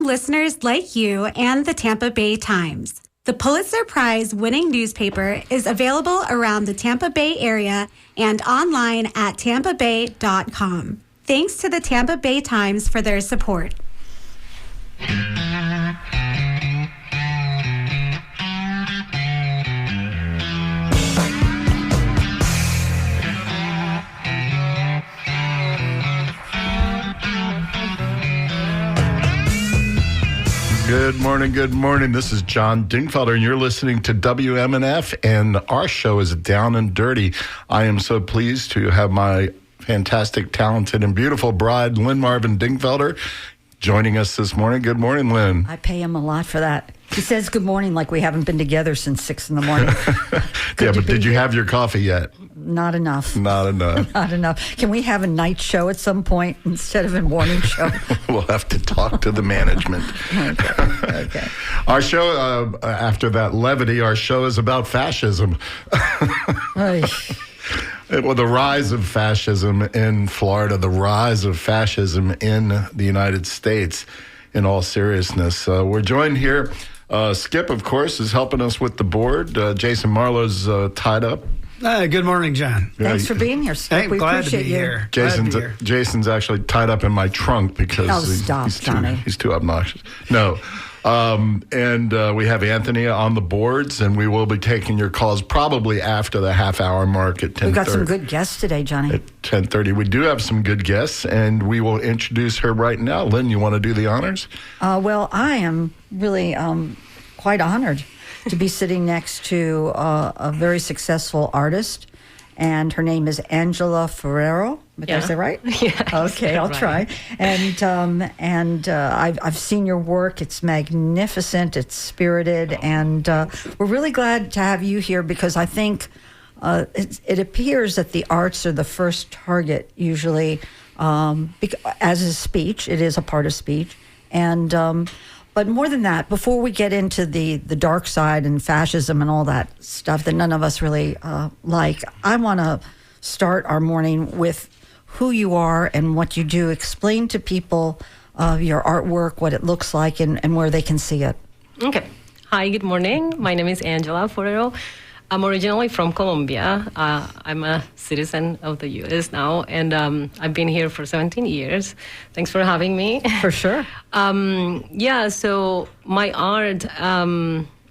listeners like you and the Tampa Bay Times. The Pulitzer Prize-winning newspaper is available around the Tampa Bay area and online at tampabay.com. Thanks to the Tampa Bay Times for their support. Good morning. This is John Dingfelder, and you're listening to WMNF, and our show is Down and Dirty. I am so pleased to have my fantastic, talented, and beautiful bride, Lynn Marvin Dingfelder, joining us this morning. Good morning, Lynn. I pay him a lot for that. He says good morning like we haven't been together since 6 in the morning. Yeah, but did you have your coffee yet? Not enough. Not enough. Can we have a night show at some point instead of a morning show? We'll have to talk to the management. Okay. Our show, after that levity, our show is about fascism. Well, the rise of fascism in Florida, the rise of fascism in the United States, in all seriousness. We're joined here. Skip, of course, is helping us with the board. Jason Marlowe's tied up. Good morning, John. Thanks for being here, Skip. Hey, we glad appreciate to be you. here. Jason's actually tied up in my trunk because he's too obnoxious. No. And we have Anthony on the boards, and we will be taking your calls probably after the half-hour mark at 10:30. We've got some good guests today, Johnny. At 10:30. We do have some good guests, and we will introduce her right now. Lynn, you want to do the honors? Well, I am really quite honored to be sitting next to a very successful artist, and her name is Angela Ferrero. Did I say right? Yeah. Okay, I'll try. And I've seen your work. It's magnificent. It's spirited, and we're really glad to have you here because I think it appears that the arts are the first target usually, as is speech. It is a part of speech, and. But more than that, before we get into the dark side and fascism and all that stuff that none of us really like, I want to start our morning with who you are and what you do. Explain to people your artwork, what it looks like, and where they can see it. Okay. Hi, good morning. My name is Angela Forero. I'm originally from Colombia. I'm a citizen of the U.S. now, and I've been here for 17 years. Thanks for having me. For sure. So my art,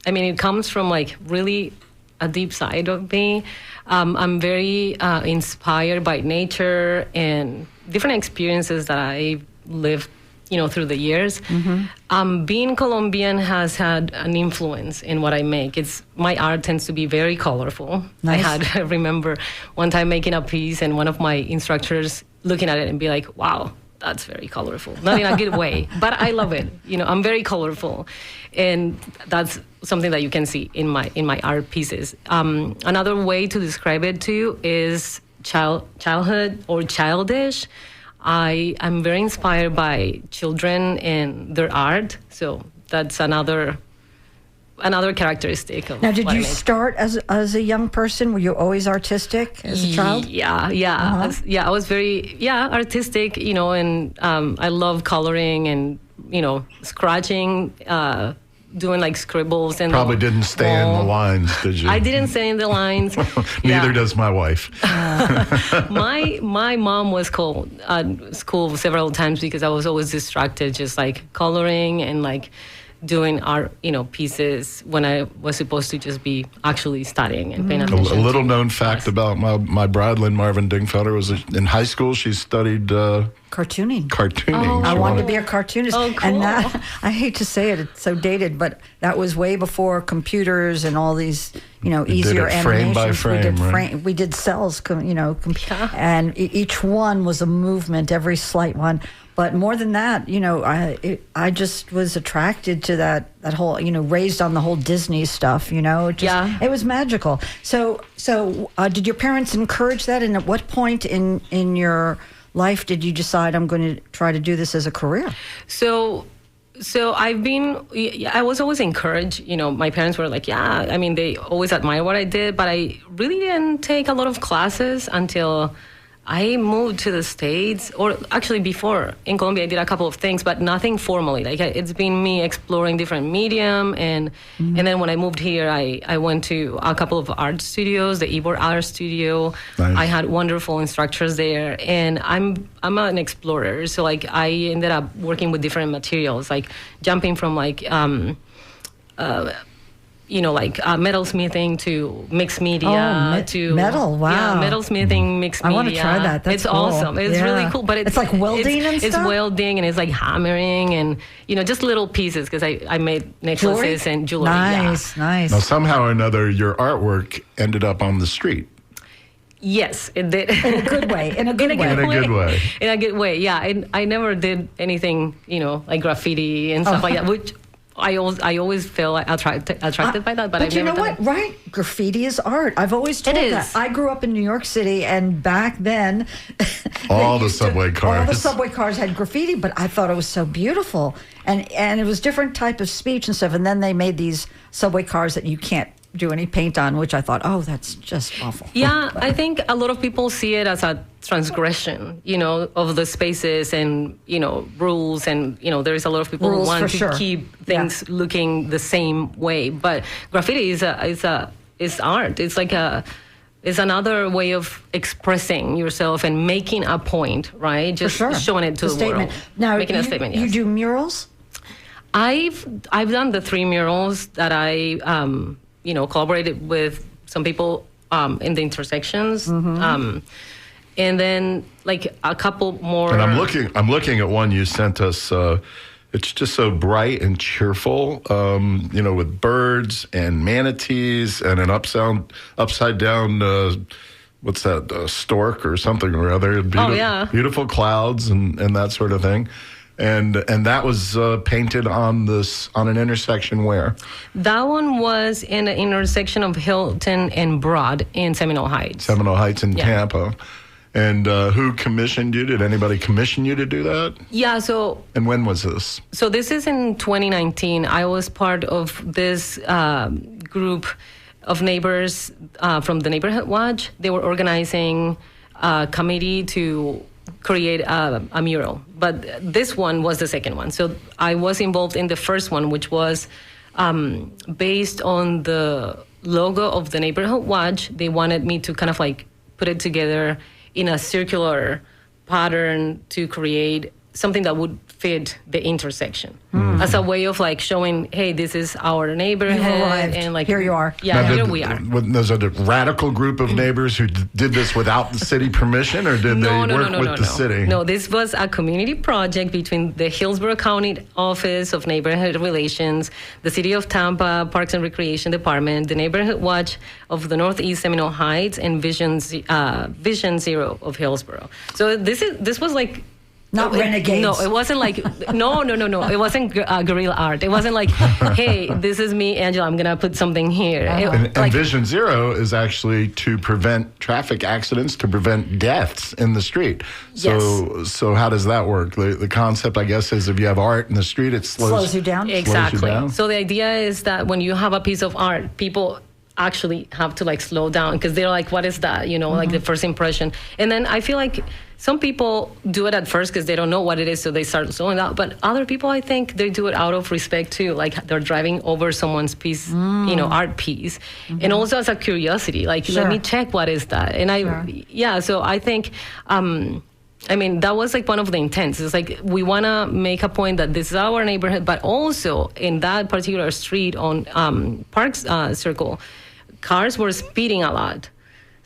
it comes from like really a deep side of me. I'm very inspired by nature and different experiences that I've lived through the years. Mm-hmm. Being Colombian has had an influence in what I make. My art tends to be very colorful. Nice. I remember one time making a piece and one of my instructors looking at it and be like, wow, that's very colorful. Not in a good way, but I love it. I'm very colorful. And that's something that you can see in my art pieces. Another way to describe it too is childhood or childish. I am very inspired by children and their art, so that's another characteristic of Now, did what you I make. start as a young person? Were you always artistic as a child? Yeah. Uh-huh. I was very artistic, and I love coloring and scratching, doing like scribbles and Probably didn't stay in the lines, did you? I didn't stay in the lines. Neither does my wife. My mom was called school several times because I was always distracted, just like coloring and like doing art, pieces when I was supposed to just be actually studying and paying attention. A little known fact about my bride, Lynn Marvin Dingfelder, was in high school she studied cartooning. Oh. I wanted to be a cartoonist. Oh, cool. And that, I hate to say it, it's so dated, but that was way before computers and all these, easier did it frame by animations. frame, We did cells, and each one was a movement, every slight one. But more than that, I just was attracted to that whole, raised on the whole Disney stuff, It was magical. So did your parents encourage that? And at what point in your life did you decide I'm going to try to do this as a career? So I was always encouraged, my parents were like, they always admired what I did, but I really didn't take a lot of classes until I moved to the States, or actually before in Colombia, I did a couple of things, but nothing formally. Like it's been me exploring different medium, and then when I moved here, I went to a couple of art studios, the Ybor Art Studio. Nice. I had wonderful instructors there, and I'm an explorer. So like I ended up working with different materials, like jumping from like metalsmithing to mixed media to metal. Wow. Yeah, metalsmithing, mixed media. I want to try that. That's it's cool. awesome. It's really cool. But it's like welding and it's stuff. It's welding and it's like hammering and just little pieces because I made necklaces and jewelry. Nice. Now, somehow or another, your artwork ended up on the street. Yes, it did. In a good way. In a good way. In a good way. In a good way. Yeah. I never did anything, like graffiti and stuff like that, which I always feel attracted by that, but I've you never know done what? it. Right? Graffiti is art. I've always told It is. that. I grew up in New York City, and back then, All the subway cars. all the subway cars had graffiti, but I thought it was so beautiful, and it was different type of speech and stuff. And then they made these subway cars that you can't do any paint on, which I thought, oh, that's just awful. Yeah, I think a lot of people see it as a transgression, of the spaces and, rules. And, there is a lot of people Rules, who want for to sure. keep things looking the same way. But graffiti is art. It's like it's another way of expressing yourself and making a point, right? Just For sure. showing it to A the statement. world. Now, making a statement, yes. You do murals? I've done the 3 murals that I collaborated with some people in the intersections, and then like a couple more. And I'm looking at one you sent us. It's just so bright and cheerful, with birds and manatees and an upside down. What's that? Stork or something or other. Beautiful clouds and that sort of thing. And that was painted on an intersection where? That one was in the intersection of Hilton and Broad in Seminole Heights. Seminole Heights in Tampa. And who commissioned you? Did anybody commission you to do that? Yeah, so... And when was this? So this is in 2019. I was part of this group of neighbors from the Neighborhood Watch. They were organizing a committee to create a mural. But this one was the second one. So I was involved in the first one, which was based on the logo of the Neighborhood Watch. They wanted me to kind of like put it together in a circular pattern to create something that would fit the intersection as a way of like showing, hey, this is our neighborhood, and like here you are. Yeah, Now, here we are. Was it a radical group of neighbors who did this without the city permission, or did they work with the city? No, this was a community project between the Hillsborough County Office of Neighborhood Relations, the City of Tampa Parks and Recreation Department, the Neighborhood Watch of the Northeast Seminole Heights, and Vision Zero of Hillsborough. So this was like. Not renegades. No, it wasn't like, no. It wasn't guerrilla art. It wasn't like, hey, this is me, Angela, I'm going to put something here. And Vision Zero is actually to prevent traffic accidents, to prevent deaths in the street. So how does that work? The concept, I guess, is if you have art in the street, it slows you down. Exactly. Slows you down. So the idea is that when you have a piece of art, people actually have to like slow down because they're like, what is that? Like the first impression. And then I feel like some people do it at first because they don't know what it is, so they start slowing down. But other people, I think, they do it out of respect too. Like they're driving over someone's piece, art piece, and also as a curiosity. Like, let me check what is that. And so I think. That was like one of the intents. It's like we want to make a point that this is our neighborhood, but also in that particular street on Parks Circle, cars were speeding a lot.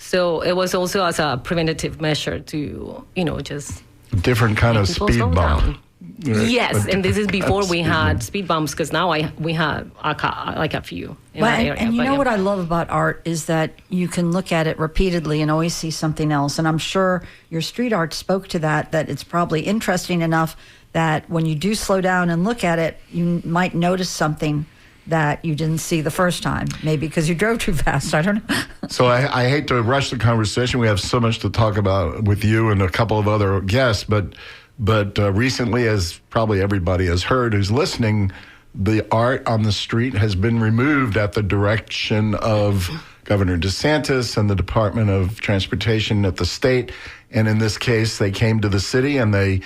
So it was also as a preventative measure to, just different kind of people speed slow bump. down. Yes, and this is before we had bump. speed bumps because now we have a few in that area. And you know what I love about art is that you can look at it repeatedly and always see something else. And I'm sure your street art spoke to that it's probably interesting enough that when you do slow down and look at it, you might notice something that you didn't see the first time, maybe because you drove too fast. I don't know. So I hate to rush the conversation. We have so much to talk about with you and a couple of other guests, but recently, as probably everybody has heard who's listening, the art on the street has been removed at the direction of Governor DeSantis and the Department of Transportation at the state. And in this case, they came to the city and they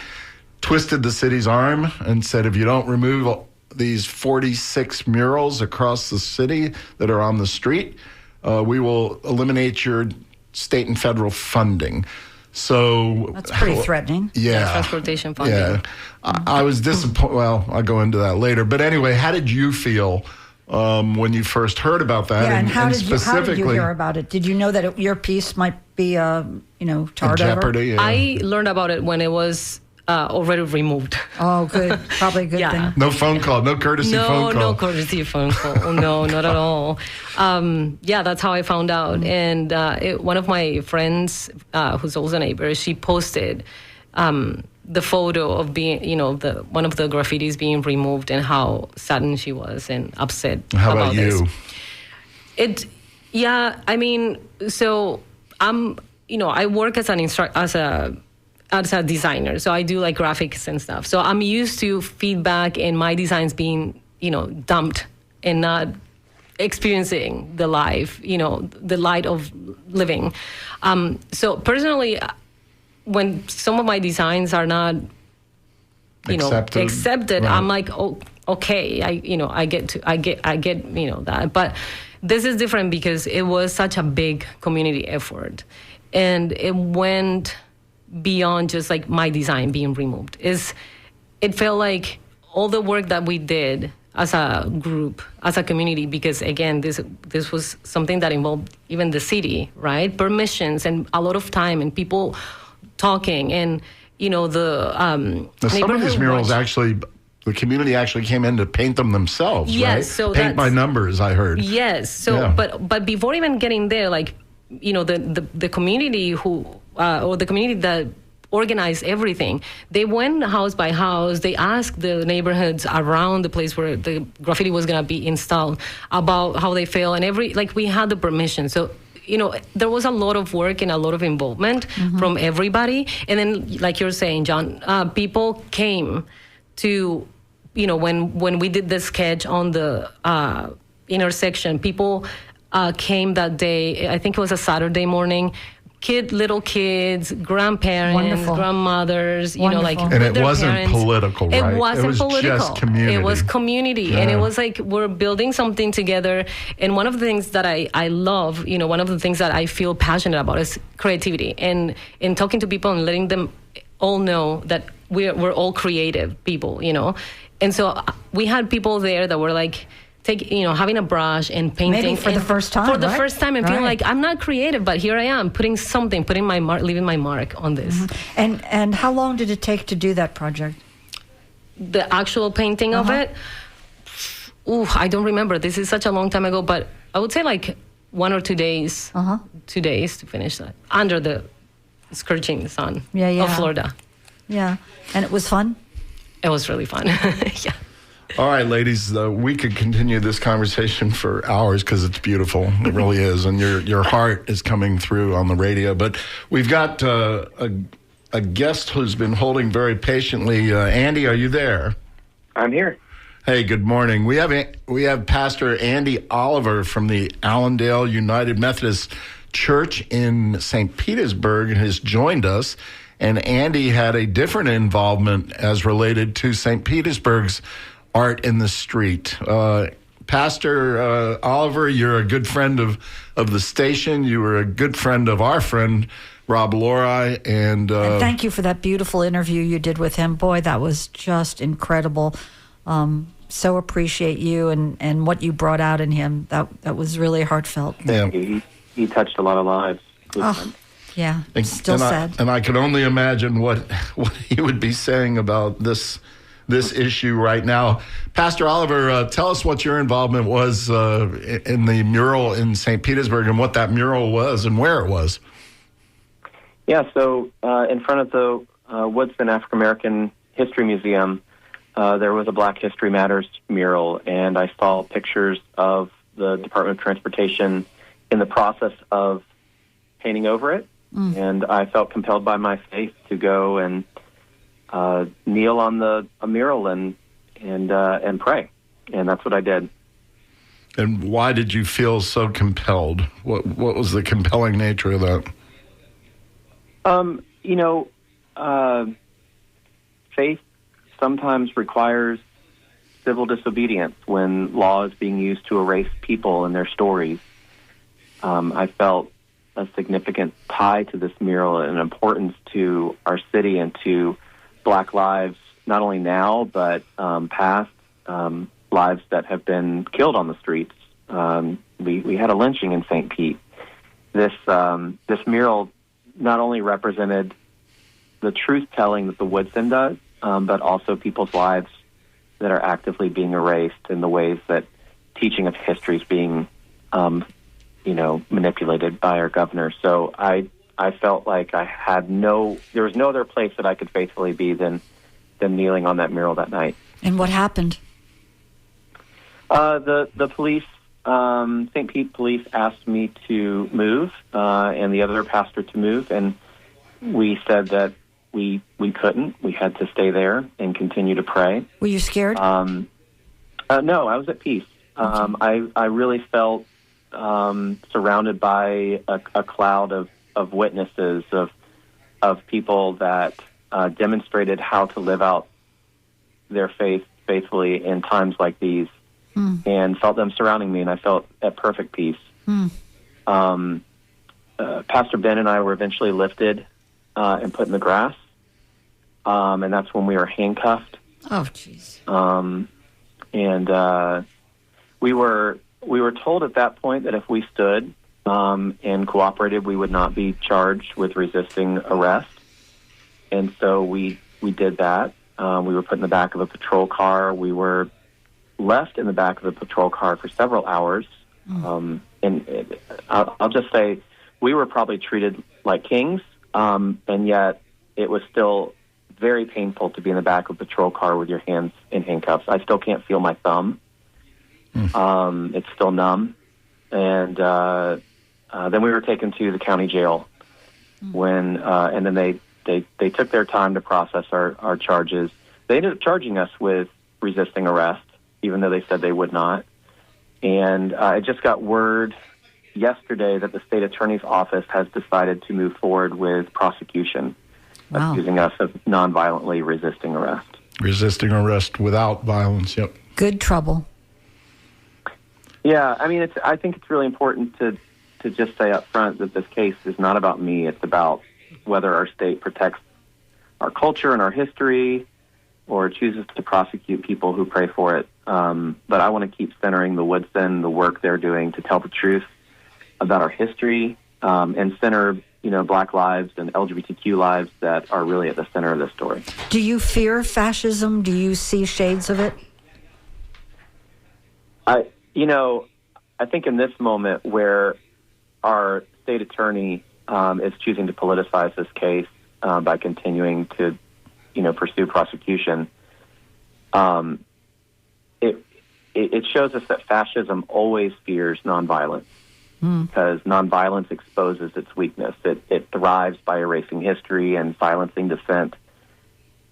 twisted the city's arm and said, if you don't remove these 46 murals across the city that are on the street, we will eliminate your state and federal funding. So that's pretty threatening. Yeah. Transportation funding. Yeah. I was disappointed. Well, I'll go into that later. But anyway, how did you feel when you first heard about that? Yeah, and how did you hear about it? Did you know that your piece might be, tarred over? Jeopardy. Yeah. I learned about it when it was already removed. Oh, good. Probably a good thing. No phone call. No courtesy phone call. No courtesy phone call. No, not at all. That's how I found out. And one of my friends, who's also a neighbor, she posted the photo of being, one of the graffitis being removed and how saddened she was and upset How about you? This. So I work as a designer, so I do like graphics and stuff. So I'm used to feedback and my designs being, dumped and not experiencing the life, the light of living. So personally, when some of my designs are not, accepted, right. I'm like, oh, okay, I get that. But this is different because it was such a big community effort, and it went beyond just like my design being removed. It felt like all the work that we did as a group, as a community, because again, this was something that involved even the city, right? Permissions and a lot of time and people talking and some of these murals actually, the community actually came in to paint them themselves, yes, right? So paint by numbers, I heard. Yes. So, yeah. but before even getting there, like the community who or the community that organized everything, they went house by house. They asked the neighborhoods around the place where the graffiti was going to be installed about how they feel, and we had the permission. So there was a lot of work and a lot of involvement from everybody. And then, like you're saying, John, people came to, when we did the sketch on the intersection, people came that day. I think it was a Saturday morning. Little kids, grandparents, Wonderful. Grandmothers, Wonderful. And it wasn't parents. Political, right? It wasn't political. Just community. It was community. Yeah. And it was like we're building something together. And one of the things that I love, one of the things that I feel passionate about is creativity. And in talking to people and letting them all know that we're all creative people, And so we had people there that were like, having a brush and painting. Maybe for the first time. For the first time, and feeling like I'm not creative, but here I am, putting my mark, leaving my mark on this. Mm-hmm. And how long did it take to do that project? The actual painting of it? I don't remember. This is such a long time ago, but I would say like 1 or 2 days. 2 days to finish that under the scorching sun of Florida. Yeah, and it was fun. It was really fun. Yeah. All right, ladies, we could continue this conversation for hours because it's beautiful. It really is. And your heart is coming through on the radio. But we've got a guest who's been holding very patiently. Andy, are you there? I'm here. Hey, good morning. We have Pastor Andy Oliver from the Allendale United Methodist Church in St. Petersburg has joined us. And Andy had a different involvement as related to St. Petersburg's Art in the Street. Pastor Oliver, you're a good friend of the station. You were a good friend of our friend, Rob Lori. And thank you for that beautiful interview you did with him. Boy, that was just incredible. So appreciate you and what you brought out in him. That was really heartfelt. Yeah. He touched a lot of lives. Yeah, still sad. And I can only imagine what he would be saying about this issue right now. Pastor Oliver, tell us what your involvement was in the mural in St. Petersburg and what that mural was and where it was. Yeah, so in front of the Woodson African American History Museum, there was a Black History Matters mural, and I saw pictures of the Department of Transportation in the process of painting over it, and I felt compelled by my faith to go and kneel on a mural and pray, and that's what I did. And why did you feel so compelled? What was the compelling nature of that? Faith sometimes requires civil disobedience when law is being used to erase people and their stories. I felt a significant tie to this mural and importance to our city and to Black lives, not only now, but past lives that have been killed on the streets. We had a lynching in St. Pete. This mural not only represented the truth-telling that the Woodson does, but also people's lives that are actively being erased in the ways that teaching of history is being, manipulated by our governor. So I felt like there was no other place that I could faithfully be than kneeling on that mural that night. And what happened? The police, St. Pete police, asked me to move, and the other pastor to move, and we said that we couldn't. We had to stay there and continue to pray. Were you scared? No, I was at peace. I really felt surrounded by a cloud of witnesses, of people that demonstrated how to live out their faith faithfully in times like these, and felt them surrounding me, and I felt at perfect peace. Pastor Ben and I were eventually lifted and put in the grass, and that's when we were handcuffed. Oh, jeez. And we were told at that point that if we stood and cooperated, we would not be charged with resisting arrest. And so we did that. We were put in the back of a patrol car. We were left in the back of the patrol car for several hours. And I'll just say we were probably treated like kings, and yet it was still very painful to be in the back of a patrol car with your hands in handcuffs. I still can't feel my thumb. It's still numb. And then we were taken to the county jail and then they took their time to process our charges. They ended up charging us with resisting arrest, even though they said they would not. And I just got word yesterday that the state attorney's office has decided to move forward with prosecution, accusing us of nonviolently resisting arrest. Resisting arrest without violence, yep. Good trouble. Yeah, I mean, I think it's really important to just say up front that this case is not about me. It's about whether our state protects our culture and our history or chooses to prosecute people who pray for it. But I want to keep centering the Woodson, the work they're doing to tell the truth about our history, and center, Black lives and LGBTQ lives that are really at the center of this story. Do you fear fascism? Do you see shades of it? I think in this moment where our state attorney is choosing to politicize this case by continuing to, pursue prosecution, it shows us that fascism always fears nonviolence because nonviolence exposes its weakness. It thrives by erasing history and silencing dissent.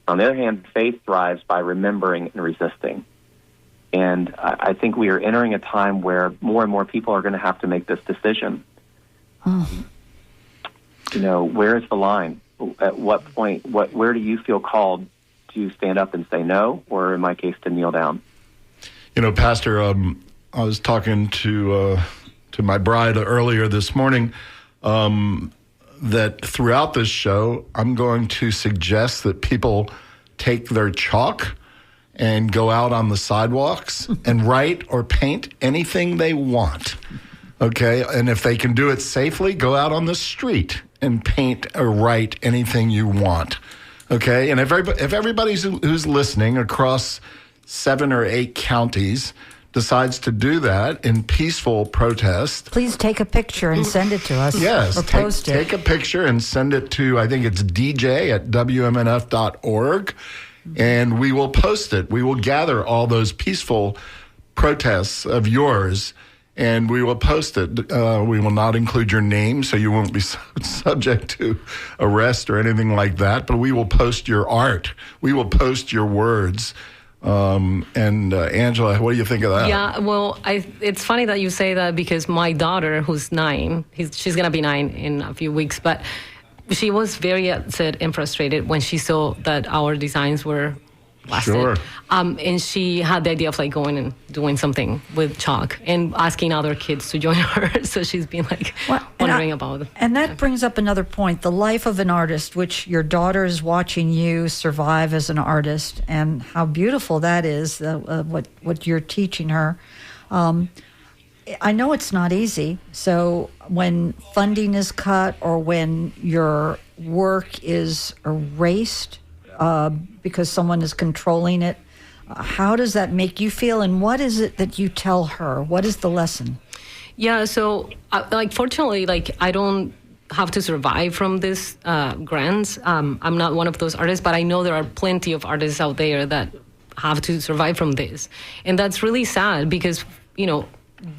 On the other hand, faith thrives by remembering and resisting. And I think we are entering a time where more and more people are going to have to make this decision. Where is the line? At what point, where do you feel called to stand up and say no, or in my case, to kneel down? Pastor, I was talking to my bride earlier this morning that throughout this show, I'm going to suggest that people take their chalk and go out on the sidewalks and write or paint anything they want, okay? And if they can do it safely, go out on the street and paint or write anything you want, okay? And if everybody who's listening across 7 or 8 counties decides to do that in peaceful protest. Please take a picture and send it to us. Yes, or post it. Take a picture and send it to, I think it's dj@wmnf.org. And we will post it. We will gather all those peaceful protests of yours, and we will post it. We will not include your name, so you won't be subject to arrest or anything like that, but we will post your art. We will post your words And Angela, what do you think of that? Yeah, well, it's funny that you say that because my daughter, who's 9, she's going to be 9 in a few weeks, but she was very upset and frustrated when she saw that our designs were blasted. Sure. And she had the idea of like going and doing something with chalk and asking other kids to join her. So she's been like wondering about it. And that brings up another point, the life of an artist, which your daughter is watching you survive as an artist, and how beautiful that is, what you're teaching her. I know it's not easy. So when funding is cut or when your work is erased because someone is controlling it, how does that make you feel? And what is it that you tell her? What is the lesson? Yeah, so fortunately, I don't have to survive from this grants. I'm not one of those artists, but I know there are plenty of artists out there that have to survive from this. And that's really sad because,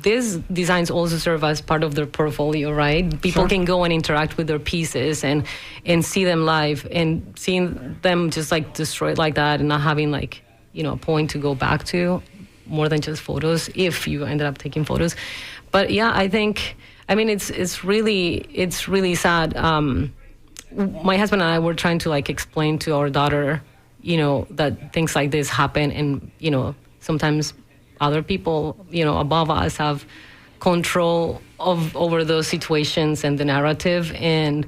these designs also serve as part of their portfolio, right? People can go and interact with their pieces and see them live, and seeing them just destroyed like that and not having a point to go back to more than just photos if you ended up taking photos. But yeah, it's really sad. My husband and I were trying to explain to our daughter, that things like this happen, and sometimes other people, above us have control over those situations and the narrative. And,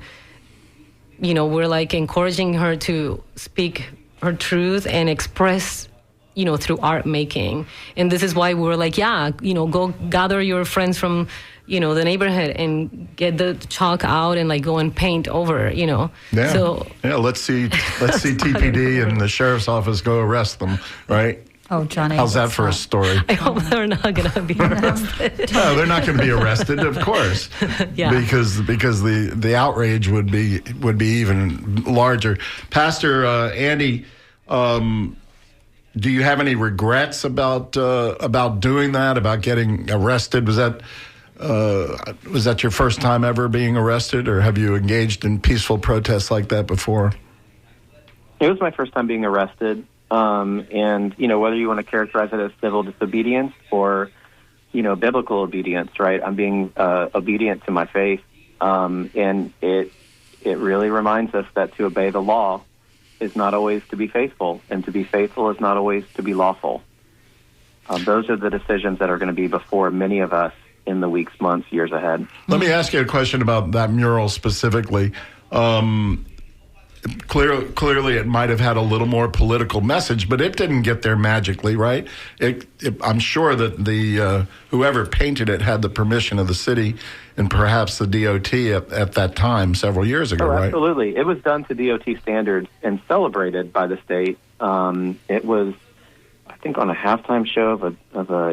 we're encouraging her to speak her truth and express, through art making. And this is why we're go gather your friends from, the neighborhood and get the chalk out and go and paint over, Yeah. So Let's see TPD and the sheriff's office go arrest them, right? Oh, Johnny. How's that for a story? I hope they're not going to be arrested. No, they're not going to be arrested, of course. Yeah. Because the outrage would be even larger. Pastor Andy, do you have any regrets about doing that? About getting arrested? Was that your first time ever being arrested, or have you engaged in peaceful protests like that before? It was my first time being arrested. And, whether you want to characterize it as civil disobedience or, biblical obedience, right? I'm being obedient to my faith. And it really reminds us that to obey the law is not always to be faithful, and to be faithful is not always to be lawful. Those are the decisions that are going to be before many of us in the weeks, months, years ahead. Let me ask you a question about that mural specifically. Clearly, it might have had a little more political message, but it didn't get there magically, right? I'm sure that the whoever painted it had the permission of the city and perhaps the DOT at that time several years ago, right? Absolutely. It was done to DOT standards and celebrated by the state. It was, I think, on a halftime show of a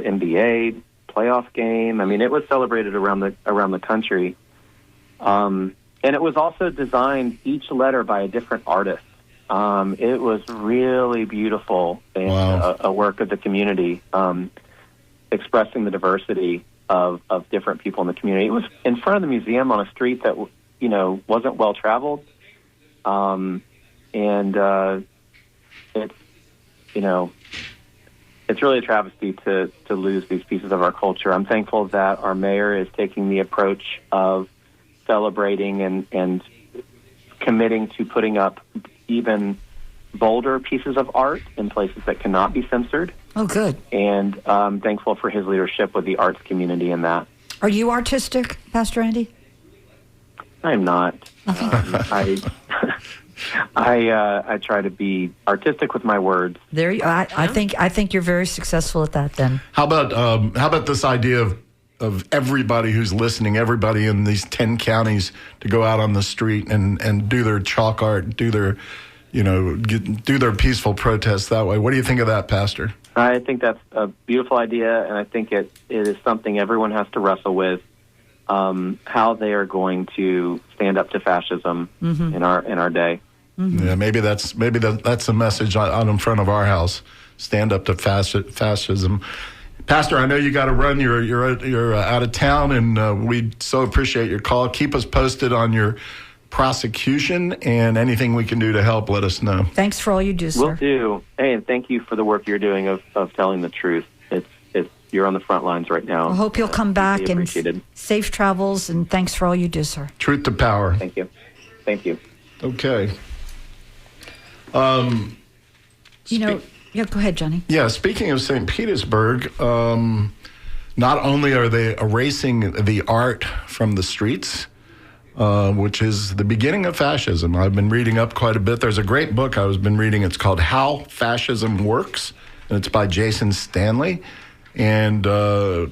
NBA playoff game. It was celebrated around the country. And it was also designed, each letter by a different artist. It was really beautiful and wow. a work of the community, expressing the diversity of different people in the community. It was in front of the museum on a street that, wasn't well traveled. It's really a travesty to lose these pieces of our culture. I'm thankful that our mayor is taking the approach of celebrating and committing to putting up even bolder pieces of art in places that cannot be censored. Oh, good. And I'm thankful for his leadership with the arts community in that. Are you artistic, Pastor Andy? I'm not. I try to be artistic with my words. There you. I think you're very successful at that. Then. How about this idea of everybody who's listening, everybody in these 10 counties to go out on the street and do their chalk art, do their peaceful protests that way. What do you think of that, Pastor? I think that's a beautiful idea, and I think it is something everyone has to wrestle with, how they are going to stand up to fascism in our day. Mm-hmm. Yeah, maybe that's a message out in front of our house. Stand up to fascism. Pastor, I know you got to run. You're out of town, and we so appreciate your call. Keep us posted on your prosecution, and anything we can do to help, let us know. Thanks for all you do, Will sir. do. Hey, and thank you for the work you're doing of telling the truth. You're on the front lines right now. I hope you'll come back, Deeply and appreciated. safe travels, and thanks for all you do, sir. Truth to power. Thank you. Thank you. Okay. Yeah, go ahead, Johnny. Yeah, speaking of St. Petersburg, not only are they erasing the art from the streets, which is the beginning of fascism. I've been reading up quite a bit. There's a great book I've been reading. It's called How Fascism Works, and it's by Jason Stanley. And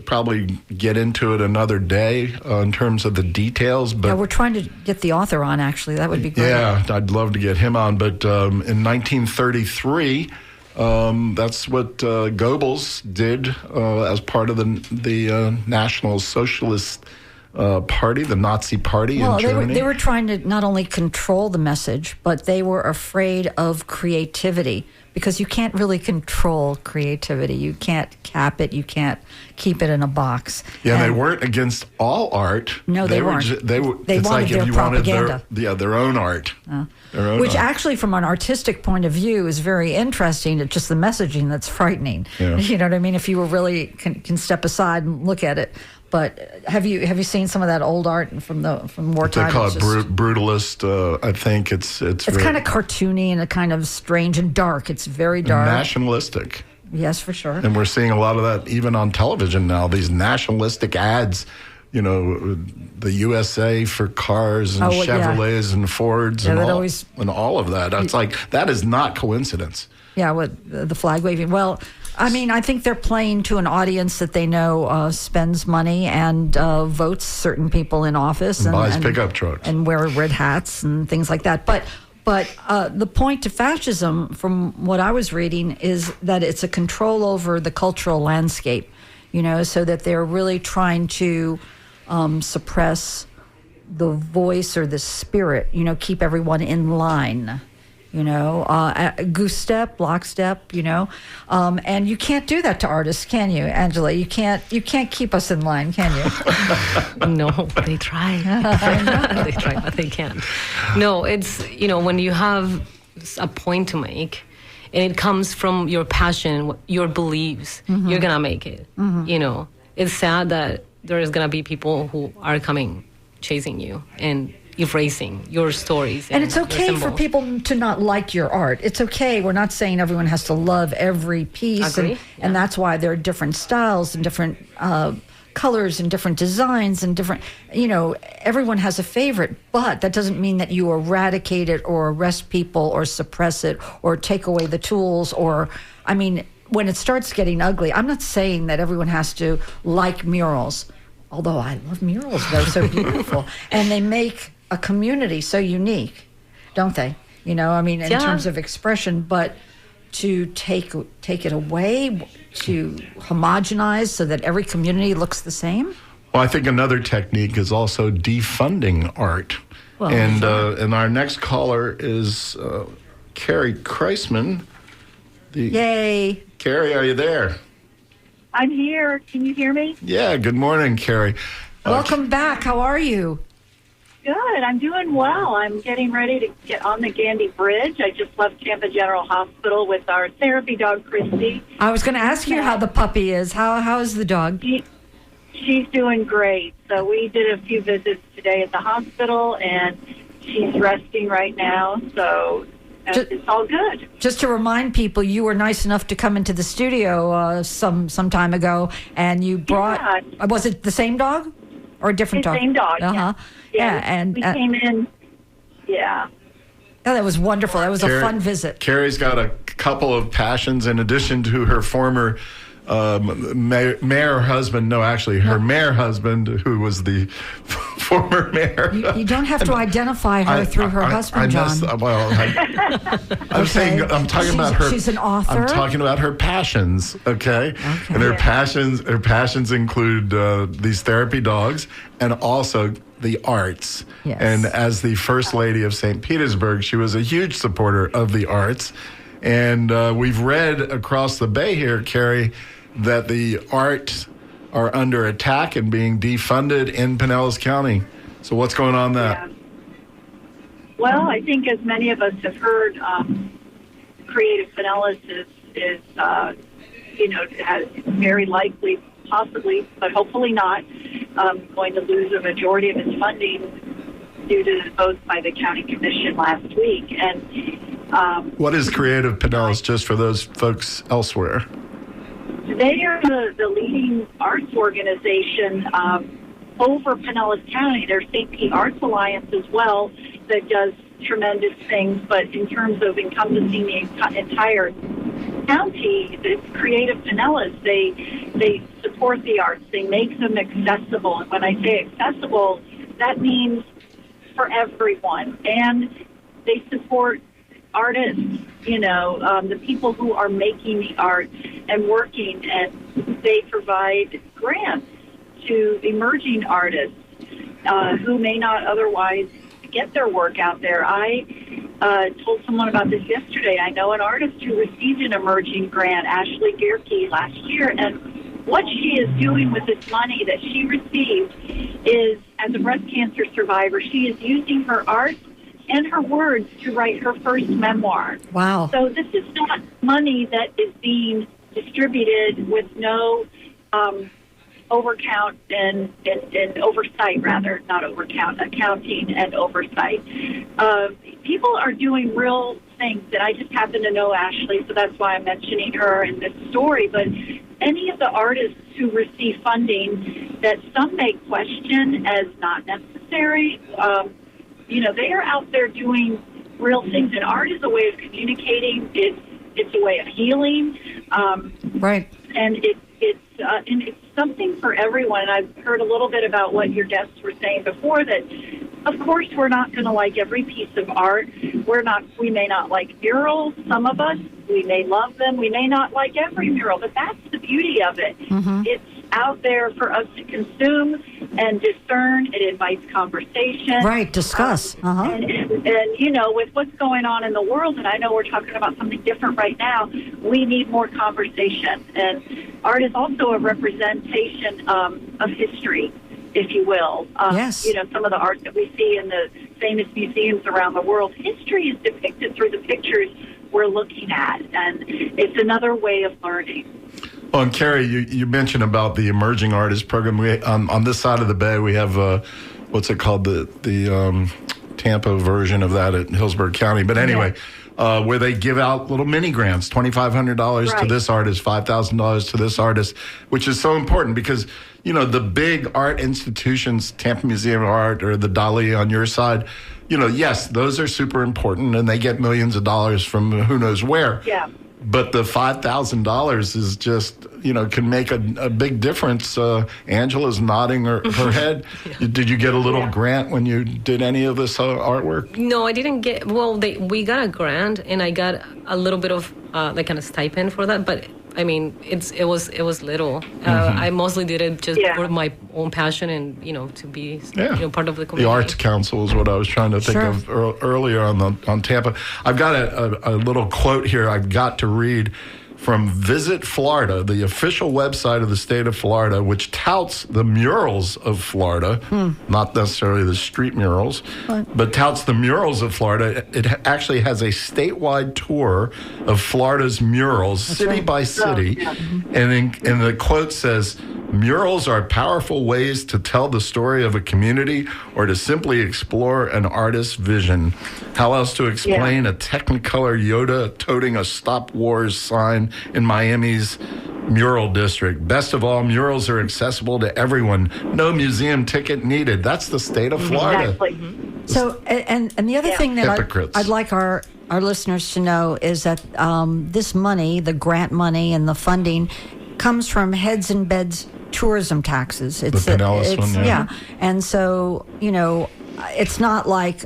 probably get into it another day in terms of the details. But Yeah, we're trying to get the author on, actually. That would be great. yeah, I'd love to get him on. But in 1933, that's what Goebbels did as part of the National Socialist Party, the Nazi Party in Germany. They were trying to not only control the message, but they were afraid of creativity, because you can't really control creativity. You can't cap it. You can't keep it in a box. Yeah, And they weren't against all art. No, they weren't. They it's wanted like their if you propaganda. wanted their own art. Their own Which art. actually, from an artistic point of view, is very interesting. It's just the messaging that's frightening. Yeah. You know what I mean? If you were really can step aside and look at it. But have you seen some of that old art from wartime? They call It's it just- brutalist. I think it's It's very kind of cartoony and a kind of strange and dark. It's very dark. nationalistic. Yes, for sure. And we're seeing a lot of that even on television now. These nationalistic ads, the USA for cars and Oh, well, yeah. Chevrolets and Fords Yeah, and, that all, always- and all of that. It's like, that is not coincidence. Yeah, with the flag waving. Well, I mean, I think they're playing to an audience that they know spends money and votes certain people in office and buys pickup trucks. and wear red hats and things like that. But the point to fascism, from what I was reading, is that it's a control over the cultural landscape. So that they're really trying to suppress the voice or the spirit. Keep everyone in line. Goose step, lockstep, and you can't do that to artists, can you, Angela? You can't keep us in line, can you? No, they try. They try, but they can't. No, it's, when you have a point to make and it comes from your passion, your beliefs, you're going to make it. It's sad that there is going to be people who are coming, chasing you and erasing your stories. And it's your okay for symbols. people to not like your art. It's okay. We're not saying everyone has to love every piece. Agree. And that's why there are different styles and different colors and different designs and different, everyone has a favorite. But that doesn't mean that you eradicate it or arrest people or suppress it or take away the tools when it starts getting ugly. I'm not saying that everyone has to like murals, although I love murals. They're so beautiful. And they make a community so unique, don't they? In terms of expression, but to take it away, to homogenize so that every community looks the same. Well, I think another technique is also defunding art. Well, and our next caller is Carrie Kreisman. Yay. Carrie, are you there? I'm here. Can you hear me? Yeah, good morning, Carrie. Welcome back. How are you? Good. I'm doing well. I'm getting ready to get on the Gandy Bridge. I just left Tampa General Hospital with our therapy dog, Christy. I was going to ask you how the puppy is. How's the dog? She's doing great. So we did a few visits today at the hospital, and she's resting right now. So it's all good. Just to remind people, you were nice enough to come into the studio some time ago, and you brought. Was it the same dog or a different dog? Same dog. Uh-huh. Yeah, and we came in. Yeah. Oh, that was wonderful. That was a fun visit. Carrie's got a couple of passions in addition to her former mayor husband. No, actually, her mayor husband, who was the former mayor. You don't have to identify her through her husband, John. I'm saying I'm talking about her. She's an author. I'm talking about her passions. Okay. And her passions include these therapy dogs and also the arts. Yes. And as the First Lady of St. Petersburg, she was a huge supporter of the arts. And we've read across the bay here, Carrie, that the arts are under attack and being defunded in Pinellas County. So what's going on there? Well, I think as many of us have heard, Creative Pinellas is has very likely, possibly, but hopefully not, going to lose a majority of its funding due to the votes by the county commission last week. And what is Creative Pinellas, just for those folks elsewhere? they are the leading arts organization over Pinellas County. There's St. Pete Arts Alliance as well that does tremendous things, but in terms of encompassing the entire county, it's Creative Pinellas. They support the arts. They make them accessible. And when I say accessible, that means for everyone. And they support artists, the people who are making the art and working, and they provide grants to emerging artists who may not otherwise get their work out there. I told someone about this yesterday. I know an artist who received an emerging grant, Ashley Gierke, last year, and what she is doing with this money that she received is, as a breast cancer survivor, she is using her art and her words to write her first memoir. Wow. So this is not money that is being distributed with no overcount and oversight, rather, not overcount, accounting and oversight. People are doing real things that I just happen to know Ashley, so that's why I'm mentioning her in this story. But any of the artists who receive funding that some may question as not necessary, they are out there doing real things. And art is a way of communicating. It's a way of healing. Right. And it's something for everyone. And I've heard a little bit about what your guests were saying before, that of course we're not going to like every piece of art. We may not like murals, some of us. We may love them. We may not like every mural, but that's the beauty of it. Mm-hmm. It's out there for us to consume and discern. It invites conversation. Right, discuss. And with what's going on in the world, and I know we're talking about something different right now, we need more conversation. And art is also a representation of history, if you will. Yes. Some of the art that we see in the famous museums around the world, history is depicted through the pictures we're looking at, and it's another way of learning. Well, and Carrie, you mentioned about the Emerging Artists Program. We on this side of the bay, we have what's it called, the Tampa version of that at Hillsborough County. But anyway, where they give out little mini grants, $2,500 to this artist, $5,000 to this artist, which is so important because the big art institutions, Tampa Museum of Art or the Dali on your side, yes, those are super important, and they get millions of dollars from who knows where. Yeah. But the $5,000 is just, can make a big difference. Angela's nodding her head. Yeah. Did you get a little grant when you did any of this artwork? No, I didn't get. Well, we got a grant, and I got a little bit of kind of stipend for that. But I mean, it was little. I mostly did it just for my own passion and to be part of the community. The Arts Council is what I was trying to think of earlier on Tampa. I've got a little quote here I've got to read from Visit Florida, the official website of the state of Florida, which touts the murals of Florida, not necessarily the street murals, but touts the murals of Florida. It actually has a statewide tour of Florida's murals, city by city. And the quote says, "Murals are powerful ways to tell the story of a community or to simply explore an artist's vision. How else to explain a Technicolor Yoda toting a Stop Wars sign in Miami's mural district? Best of all, murals are accessible to everyone. No museum ticket needed." That's the state of Florida. Exactly. So, and the other thing that I'd like our listeners to know is that this money, the grant money and the funding, comes from Heads and Beds tourism taxes. It's the Pinellas one, yeah. And so, it's not like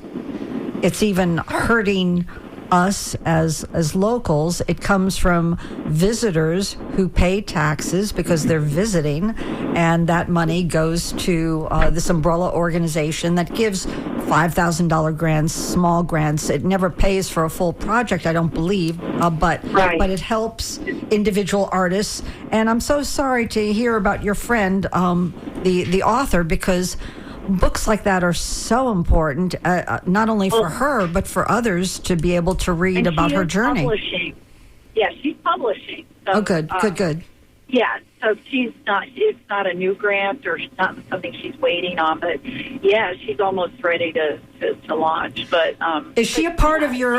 it's even hurting us as locals. It comes from visitors who pay taxes because they're visiting, and that money goes to this umbrella organization that gives $5,000 grants, small grants. It never pays for a full project, I don't believe, but it helps individual artists. And I'm so sorry to hear about your friend, the author, because books like that are so important, not only for her, but for others to be able to read And about she her is journey. Publishing. Yeah, she's publishing. So, Oh, good. Yeah, so it's not a new grant or not something she's waiting on, but yeah, she's almost ready to launch. But Is she a part of your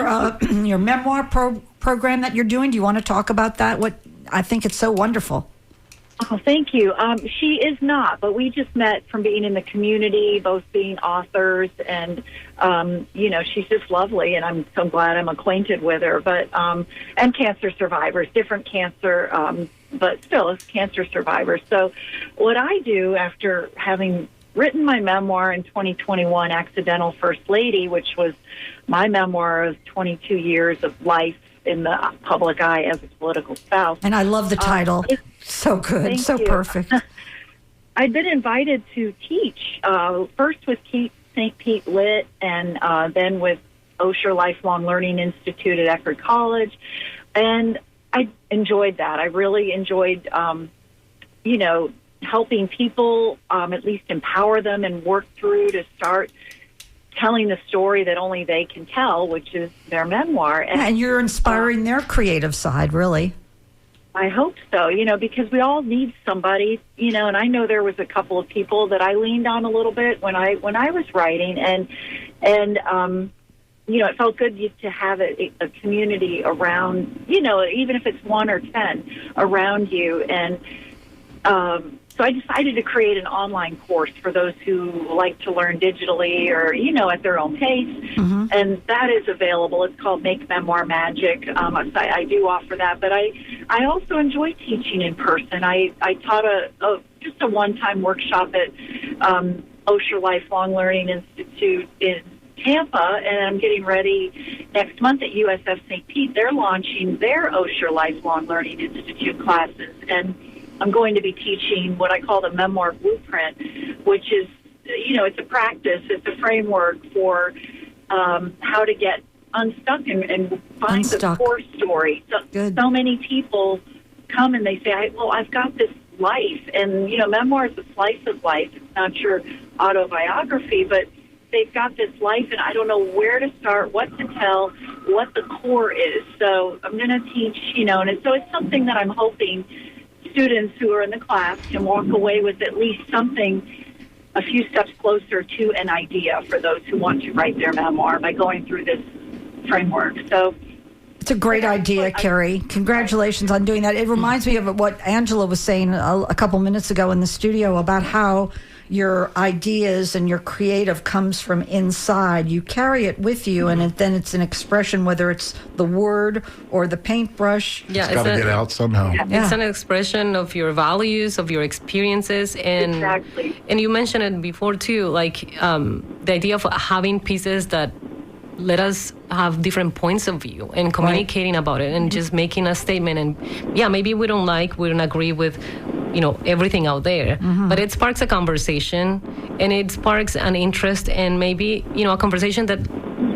your memoir program that you're doing? Do you want to talk about that? I think it's so wonderful. Oh, thank you. She is not, but we just met from being in the community, both being authors, and she's just lovely, and I'm so glad I'm acquainted with her. But and cancer survivors, different cancer, but still as cancer survivors. So, what I do after having written my memoir in 2021, Accidental First Lady, which was my memoir of 22 years of life in the public eye as a political spouse. And I love the title. So good, Thank so you. perfect. I'd been invited to teach, first with St. Pete Lit, and then with Osher Lifelong Learning Institute at Eckerd College. And I enjoyed that. I really enjoyed, helping people, at least empower them and work through to start telling the story that only they can tell, which is their memoir. And you're inspiring their creative side, really. I hope so, because we all need somebody, and I know there was a couple of people that I leaned on a little bit when I was writing, and it felt good to have a community around, even if it's 1 or 10 around you. And so I decided to create an online course for those who like to learn digitally or, at their own pace. Mm-hmm. And that is available. It's called Make Memoir Magic. I do offer that, but I also enjoy teaching in person. I taught just a one-time workshop at Osher Lifelong Learning Institute in Tampa, and I'm getting ready next month at USF St. Pete. They're launching their Osher Lifelong Learning Institute classes, and I'm going to be teaching what I call the Memoir Blueprint, which is, it's a practice, it's a framework for how to get unstuck and find the core story. So many people come and they say, I've got this life, and, memoir is a slice of life. It's not your autobiography, but they've got this life, and I don't know where to start, what to tell, what the core is. So I'm going to teach, and so it's something that I'm hoping students who are in the class can walk away with at least something a few steps closer to an idea for those who want to write their memoir by going through this framework. So it's a great idea, Carrie. Congratulations on doing that. It reminds me of what Angela was saying a couple minutes ago in the studio about how your ideas and your creative comes from inside. You carry it with you, and then it's an expression, whether it's the word or the paintbrush. Yeah, it's got to get out somehow. It's an expression of your values, of your experiences, and exactly. And you mentioned it before too, like the idea of having pieces that let us have different points of view and communicating about it and just making a statement. And maybe we don't agree with everything out there, but it sparks a conversation, and it sparks an interest, and maybe a conversation that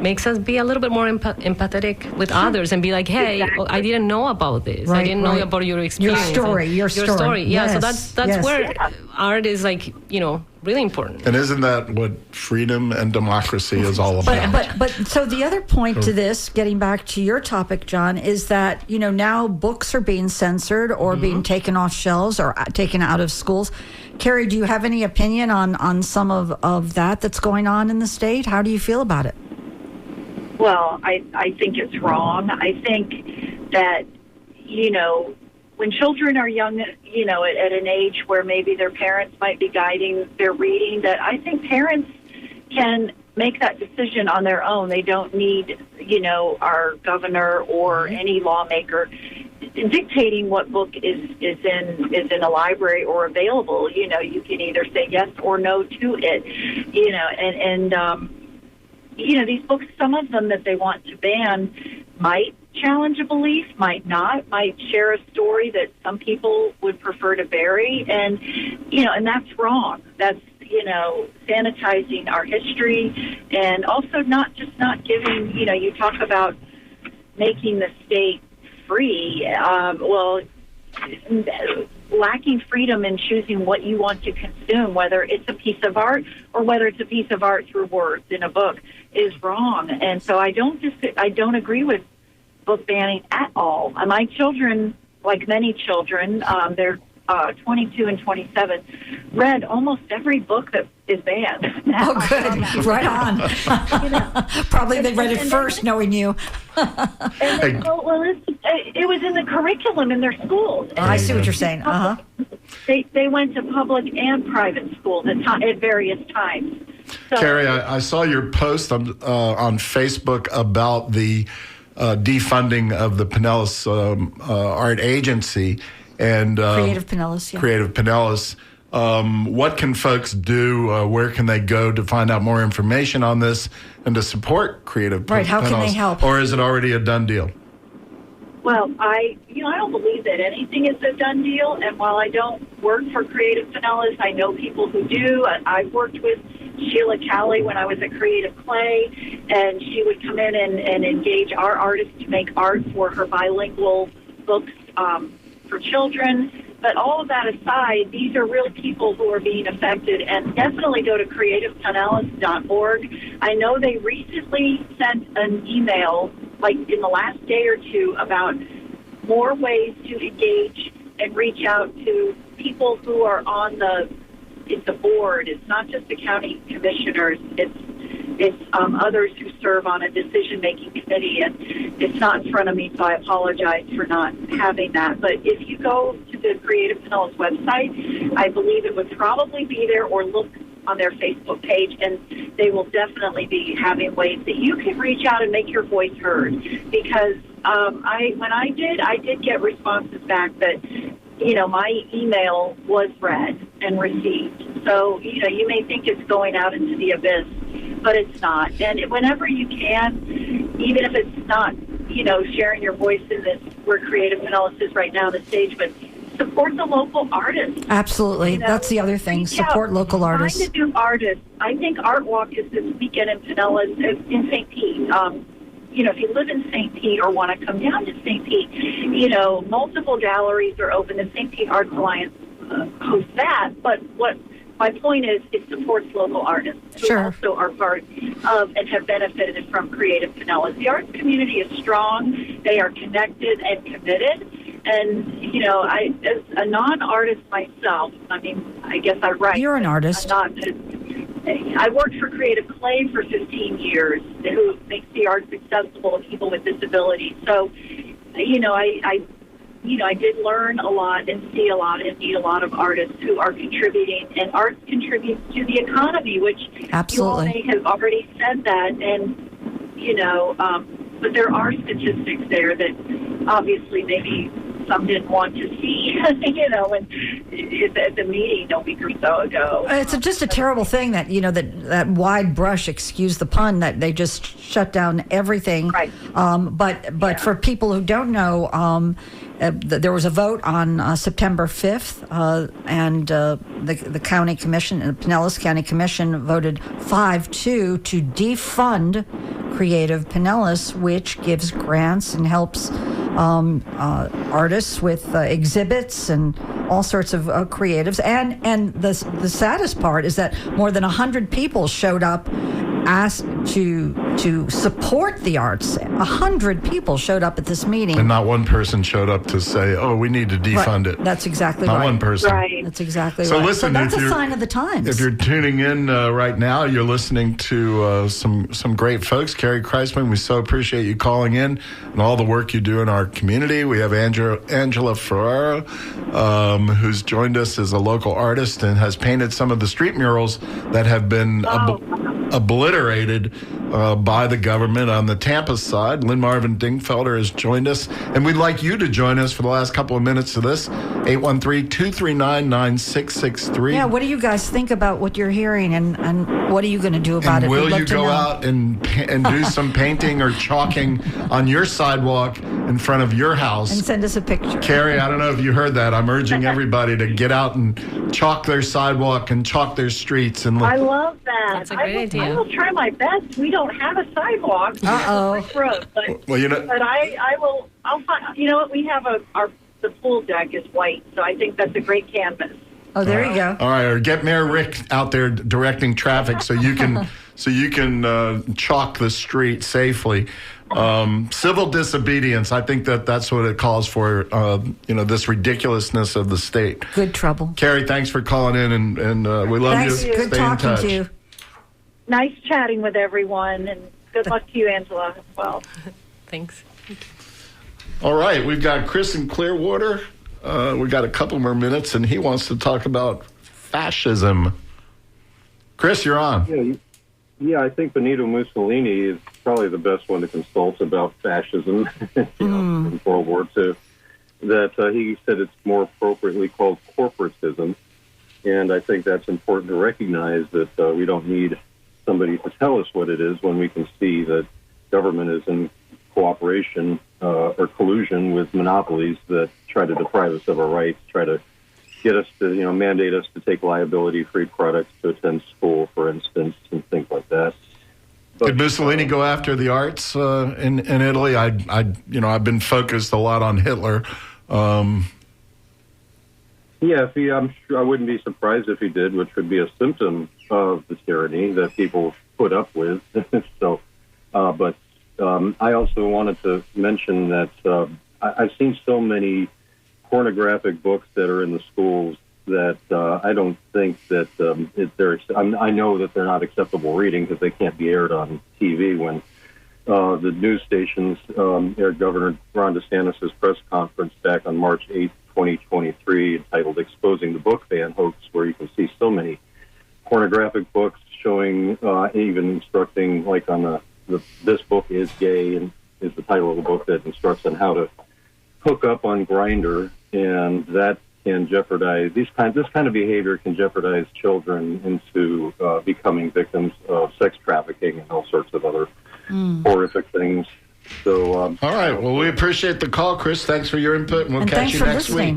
makes us be a little bit more empathetic with others and be like, hey, I didn't know about this. I didn't know about your experience. Your story. Yeah, yes. So that's where art is really important. And isn't that what freedom and democracy is all about? But so the other point to this, getting back to your topic, John, is that, now books are being censored or being taken off shelves or taken out of schools. Carrie, do you have any opinion on some of that's going on in the state? How do you feel about it? Well, I think it's wrong. I think that, when children are young, at an age where maybe their parents might be guiding their reading, that I think parents can make that decision on their own. They don't need, our governor or any lawmaker dictating what book is in a library or available. You can either say yes or no to it, these books, some of them that they want to ban might challenge a belief, might not, might share a story that some people would prefer to bury. And, and that's wrong. That's, sanitizing our history, and also not giving, you talk about making the state free. lacking freedom in choosing what you want to consume, whether it's a piece of art or whether it's a piece of art through words in a book, is wrong. And so I don't agree with book banning at all. My children, like many children, they're 22 and 27, read almost every book that is banned. Oh, good. Right on. Probably they read it first, knowing you. And it was in the curriculum in their schools. I see what you're saying. They went to public and private schools at various times. So, Carrie, I saw your post on Facebook about the defunding of the Pinellas Art Agency and Creative Pinellas. Yeah. Creative Pinellas. What can folks do? Where can they go to find out more information on this and to support Creative Pinellas? Right, how can they help? Or is it already a done deal? Well, I don't believe that anything is a done deal. And while I don't work for Creative Pinellas, I know people who do. I've worked with Sheila Calley when I was at Creative Clay, and she would come in and engage our artists to make art for her bilingual books for children. But all of that aside, these are real people who are being affected, and definitely go to creativepinellas.org. I know they recently sent an email, like in the last day or two, about more ways to engage and reach out to people who are on it's a board. It's not just the county commissioners. It's others who serve on a decision-making committee, and it's not in front of me, so I apologize for not having that. But if you go to the Creative Pinellas website, I believe it would probably be there, or look on their Facebook page, and they will definitely be having ways that you can reach out and make your voice heard. Because when I did get responses back that, my email was read and received. So, you may think it's going out into the abyss, but it's not. And whenever you can, even if it's not, sharing your voice in this, where Creative Pinellas is right now, the stage, but support the local artists. Absolutely. That's the other thing. Support local artists. Find a new artist. I think Art Walk is this weekend in Pinellas, in St. Pete. If you live in St. Pete or want to come down to St. Pete, multiple galleries are open. The St. Pete Arts Alliance hosts that. But what my point is, it supports local artists who also are part of and have benefited from Creative Pinellas. The arts community is strong. They are connected and committed. And, I, as a non-artist myself, I guess I write. You're an artist. I worked for Creative Clay for 15 years, who makes the arts accessible to people with disabilities. So, I did learn a lot and see a lot and meet a lot of artists who are contributing, and arts contributes to the economy, which absolutely. You all may have already said that. And, but there are statistics there that obviously maybe some didn't want to see, and at the meeting a week or so ago. It's just a terrible thing that, that wide brush, excuse the pun, that they just shut down everything. Right. But for people who don't know, there was a vote on September 5th, and the county commission, the Pinellas County Commission, voted 5-2 to defund Creative Pinellas, which gives grants and helps artists with exhibits and all sorts of creatives. And the saddest part is that more than 100 people showed up, asked to support the arts. 100 people showed up at this meeting, and not one person showed up to say, "Oh, we need to defund it." That's exactly not right. Not one person. Right. That's exactly so right. Listen, so that's a sign of the times. If you're tuning in right now, you're listening to some great folks. Carrie Kreisman, we so appreciate you calling in and all the work you do in our community. We have Angela Ferrara, who's joined us as a local artist and has painted some of the street murals that have been obliterated by the government on the Tampa side. Lynn Marvin Dingfelder has joined us, and we'd like you to join us for the last couple of minutes of this. 813-239-9663. Yeah, what do you guys think about what you're hearing, and what are you going to do about it? Will you go out and do some painting or chalking on your sidewalk in front of your house? And send us a picture. Carrie, I don't know if you heard that. I'm urging everybody to get out and chalk their sidewalk and chalk their streets. And I love that. That's a great idea. I will try my best. We don't have a sidewalk. Uh-oh. Road, but well, but I will. I'll find. You know what? We have our the pool deck is white. So I think that's a great canvas. Oh, there you go. All right, or get Mayor Rick out there directing traffic so you can chalk the street safely. Civil disobedience. I think that's what it calls for. This ridiculousness of the state. Good trouble. Carrie, thanks for calling in, and we love Thanks. you. Good Stay in talking touch. to you. Nice chatting with everyone, and good luck to you, Angela, as well. Thanks. All right, we've got Chris in Clearwater. We've got a couple more minutes, and he wants to talk about fascism. Chris, you're on. Yeah, I think Benito Mussolini is probably the best one to consult about fascism in World War II. That he said it's more appropriately called corporatism, and I think that's important to recognize that we don't need somebody to tell us what it is when we can see that government is in cooperation or collusion with monopolies that try to deprive us of our rights, try to get us to, mandate us to take liability-free products to attend school, for instance, and things like that. But, Did Mussolini go after the arts in Italy? I've been focused a lot on Hitler. Yeah, I'm sure I wouldn't be surprised if he did, which would be a symptom of the tyranny that people put up with. But I also wanted to mention that I've seen so many pornographic books that are in the schools that I don't think that I know that they're not acceptable reading because they can't be aired on TV. When the news stations aired Governor Ron DeSantis' press conference back on March 8th, 2023, entitled Exposing the Book Ban Hoax, where you can see so many pornographic books showing, even instructing, like on This Book is Gay, and is the title of the book that instructs on how to hook up on Grindr, and that can jeopardize this kind of behavior can jeopardize children into becoming victims of sex trafficking and all sorts of other horrific things. So, all right. Well, we appreciate the call, Chris. Thanks for your input, and we'll catch you next week.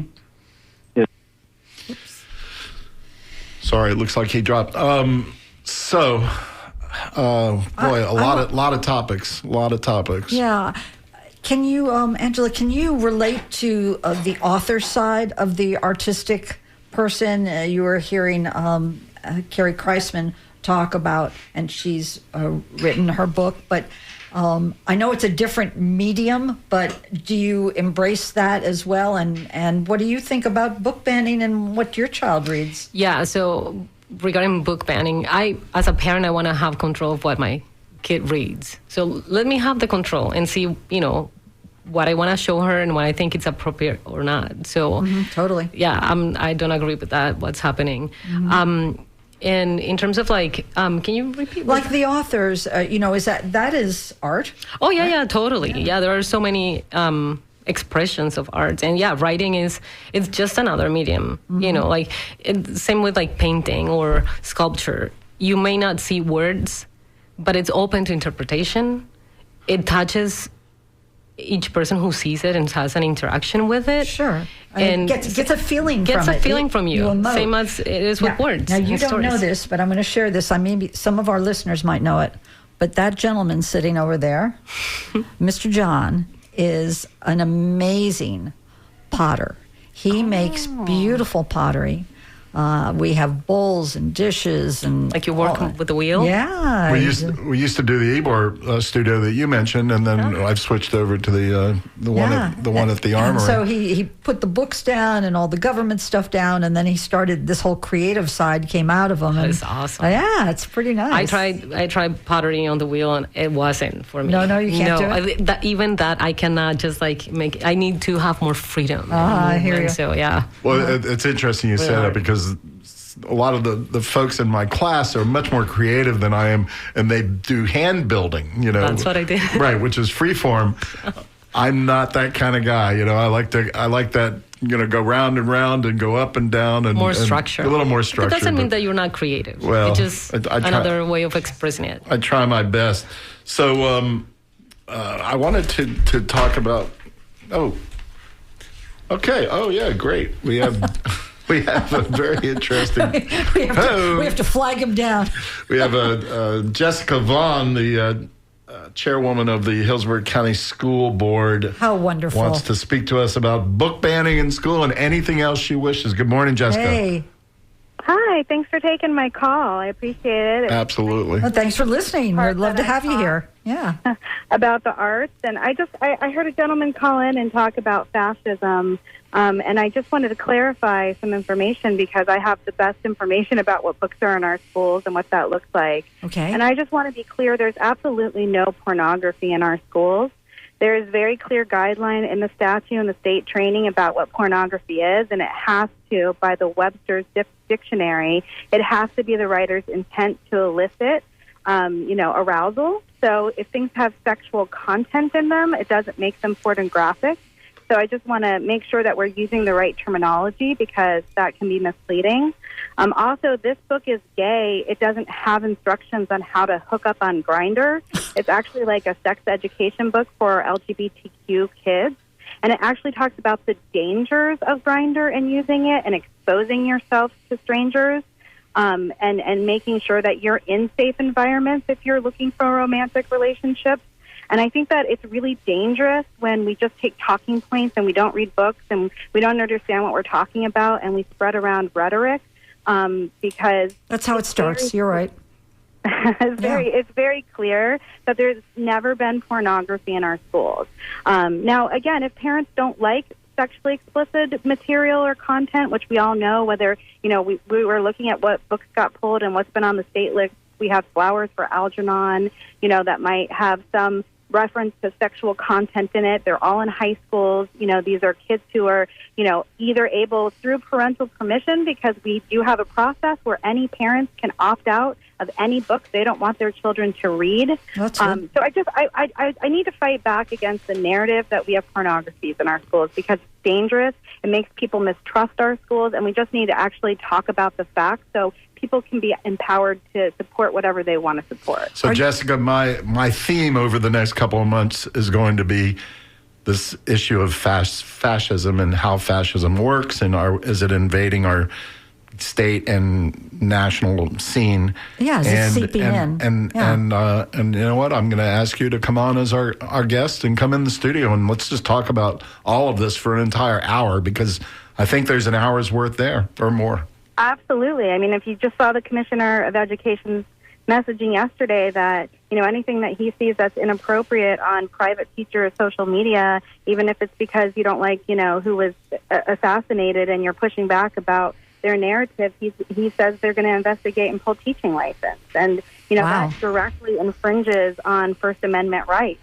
Yeah. Sorry, it looks like he dropped. A lot of topics. Yeah. Can you, Angela, relate to the author side of the artistic person? You were hearing Carrie Kreisman talk about, and she's written her book, but I know it's a different medium, but do you embrace that as well? And what do you think about book banning and what your child reads? Yeah, so regarding book banning, as a parent, I want to have control of what my kid reads. So let me have the control and see, what I want to show her and what I think it's appropriate or not. So totally. Yeah, I don't agree with that, what's happening. And in terms of can you repeat? Like the authors, is that is art? Oh, yeah, totally. Yeah, there are so many expressions of art. And yeah, writing it's just another medium, same with painting or sculpture. You may not see words, but it's open to interpretation. It touches each person who sees it and has an interaction with it. Sure. And gets a feeling from it. Gets a feeling from you. emote. Same as it is with words. Now, you don't stories. know this, but I'm going to share this. Maybe some of our listeners might know it. But that gentleman sitting over there, Mr. John, is an amazing potter. He makes beautiful pottery. We have bowls and dishes and like you work with the wheel. Yeah, we used to do the Ybor studio that you mentioned, and then I've switched over to the one at the Armory. And so he put the books down and all the government stuff down, and then he started this whole creative side came out of him. That's awesome. Yeah, it's pretty nice. I tried pottery on the wheel, and it wasn't for me. No, you can't do it. Even that I cannot just make. I need to have more freedom. I hear you. So yeah. Well, it's interesting you say that because a lot of the folks in my class are much more creative than I am, and they do hand building, That's what I did. Right, which is free form. I'm not that kind of guy, I like that, go round and round and go up and down and more structure. A little more structure. It doesn't mean that you're not creative. Well, it's just another way of expressing it. I try my best. So I wanted to talk about. Oh, okay. Oh yeah, great. We have. We have a very interesting. we have to flag him down. We have Jessica Vaughn, the chairwoman of the Hillsborough County School Board. How wonderful. Wants to speak to us about book banning in school and anything else she wishes. Good morning, Jessica. Hey. Hi, thanks for taking my call. I appreciate it. Absolutely. Well, thanks for listening. We'd love to have you here. Yeah. About the arts. And I heard a gentleman call in and talk about fascism. And I just wanted to clarify some information because I have the best information about what books are in our schools and what that looks like. Okay. And I just want to be clear, there's absolutely no pornography in our schools. There is very clear guideline in the statute and the state training about what pornography is, and it has to, by the Webster's Dictionary, it has to be the writer's intent to elicit, arousal. So if things have sexual content in them, it doesn't make them pornographic. So I just want to make sure that we're using the right terminology because that can be misleading. Also, this book is gay. It doesn't have instructions on how to hook up on Grindr. It's actually like a sex education book for LGBTQ kids. And it actually talks about the dangers of Grindr and using it and exposing yourself to strangers and making sure that you're in safe environments if you're looking for a romantic relationship. And I think that it's really dangerous when we just take talking points and we don't read books and we don't understand what we're talking about and we spread around rhetoric because... That's how it starts. You're right. It's very clear that there's never been pornography in our schools. Now, again, if parents don't like sexually explicit material or content, which we all know, whether, we were looking at what books got pulled and what's been on the state list. We have Flowers for Algernon, that might have some reference to sexual content in it. They're all in high schools. These are kids who are, either able through parental permission, because we do have a process where any parents can opt out of any book they don't want their children to read. That's so I need to fight back against the narrative that we have pornographies in our schools because it's dangerous. It makes people mistrust our schools, and we just need to actually talk about the facts so people can be empowered to support whatever they want to support. So, Jessica, my theme over the next couple of months is going to be this issue of fascism and how fascism works, and is it invading our state and national scene? Yeah, is it seeping in? And you know what? I'm going to ask you to come on as our guest and come in the studio, and let's just talk about all of this for an entire hour, because I think there's an hour's worth there or more. Absolutely. I mean, if you just saw the Commissioner of Education's messaging yesterday that, anything that he sees that's inappropriate on private teachers' social media, even if it's because you don't like, who was assassinated and you're pushing back about their narrative, he says they're going to investigate and pull teaching license. And, Wow. that directly infringes on First Amendment rights.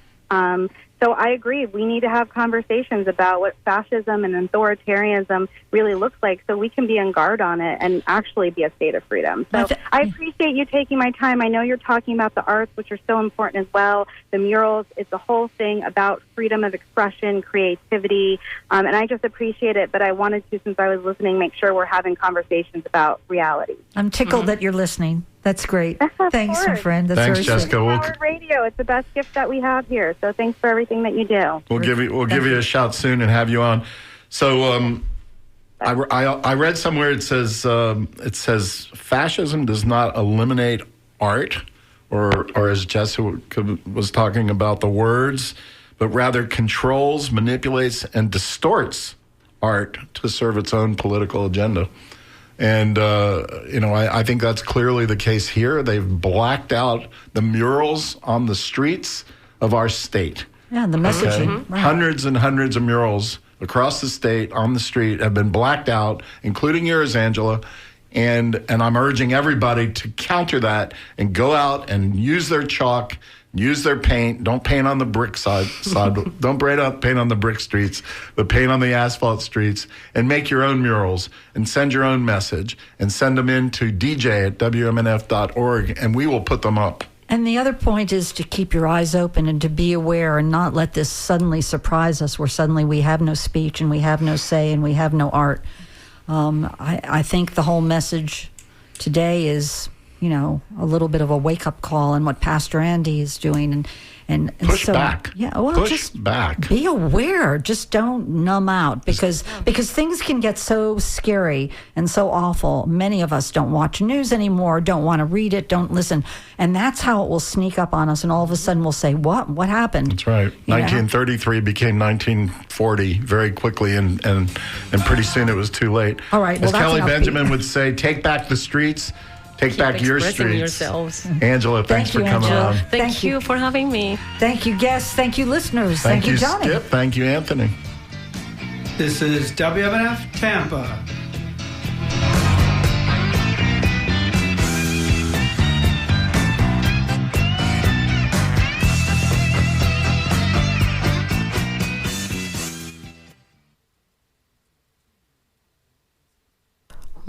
So I agree. We need to have conversations about what fascism and authoritarianism really looks like so we can be on guard on it and actually be a state of freedom. So I appreciate you taking my time. I know you're talking about the arts, which are so important as well. The murals, it's a whole thing about freedom of expression, creativity, and I just appreciate it. But I wanted to, since I was listening, make sure we're having conversations about reality. I'm tickled that you're listening. That's great. Thanks, my friend. That's Thanks, very Jessica. Howard Radio, it's the best gift that we have here. So thanks for everything that you do. We'll give you a shout soon and have you on. So I read somewhere it says fascism does not eliminate art, or as Jessica was talking about, the words, but rather controls, manipulates, and distorts art to serve its own political agenda. And, I think that's clearly the case here. They've blacked out the murals on the streets of our state. Yeah, the messaging. Okay? Right. Hundreds and hundreds of murals across the state on the street have been blacked out, including yours, Angela. And I'm urging everybody to counter that and go out and use their chalk, use their paint. Don't paint on the brick side. Don't paint on the brick streets, but paint on the asphalt streets, and make your own murals and send your own message and send them in to dj@wmnf.org, and we will put them up. And the other point is to keep your eyes open and to be aware and not let this suddenly surprise us where suddenly we have no speech and we have no say and we have no art. I think the whole message today is, a little bit of a wake-up call on what Pastor Andy is doing. And Push so, back. Yeah, well, Push just back. be aware. Just don't numb out because things can get so scary and so awful. Many of us don't watch news anymore, don't want to read it, don't listen. And that's how it will sneak up on us. And all of a sudden we'll say, what happened? That's right. 1933 became 1940 very quickly, and pretty soon it was too late. All right. As Well, Kelly that's Benjamin would say, take back the streets. Take back your expressing streets. yourselves. Angela, thanks Thank for you, coming Angela. on. Thank you for having me. Thank you, guests. Thank you, listeners. Thank you, Johnny. Skip. Thank you, Anthony. This is WMNF Tampa.